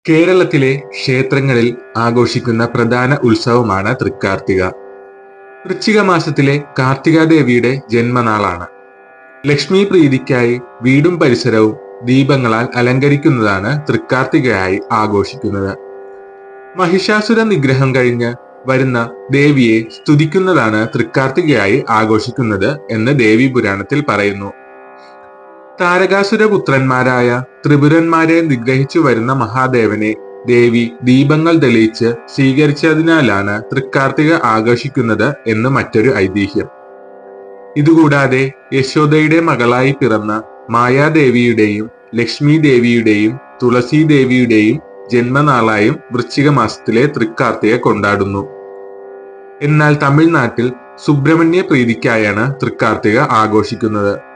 കേരളത്തിലെ ക്ഷേത്രങ്ങളിൽ ആഘോഷിക്കുന്ന പ്രധാന ഉത്സവമാണ് തൃക്കാർത്തിക. വൃശ്ചിക മാസത്തിലെ കാർത്തികാദേവിയുടെ ജന്മനാളാണ്. ലക്ഷ്മി പ്രീതിക്കായി വീടും പരിസരവും ദീപങ്ങളാൽ അലങ്കരിക്കുന്നതാണ് തൃക്കാർത്തികയായി ആഘോഷിക്കുന്നത്. മഹിഷാസുര നിഗ്രഹം കഴിഞ്ഞ് വരുന്ന ദേവിയെ സ്തുതിക്കുന്നതാണ് തൃക്കാർത്തികയായി ആഘോഷിക്കുന്നത് എന്ന് ദേവീപുരാണത്തിൽ പറയുന്നു. താരകാസുര പുത്രന്മാരായ ത്രിപുരന്മാരെ നിഗ്രഹിച്ചു വരുന്ന മഹാദേവനെ ദേവി ദീപങ്ങൾ തെളിയിച്ച് സ്വീകരിച്ചതിനാലാണ് തൃക്കാർത്തിക ആഘോഷിക്കുന്നത് എന്ന് മറ്റൊരു ഐതിഹ്യം. ഇതുകൂടാതെ യശോദയുടെ മകളായി പിറന്ന മായാദേവിയുടെയും ലക്ഷ്മി ദേവിയുടെയും തുളസി ദേവിയുടെയും ജന്മനാളായും വൃശ്ചിക മാസത്തിലെ തൃക്കാർത്തിക കൊണ്ടാടുന്നു. എന്നാൽ തമിഴ്നാട്ടിൽ സുബ്രഹ്മണ്യ പ്രീതിക്കായാണ് തൃക്കാർത്തിക ആഘോഷിക്കുന്നത്.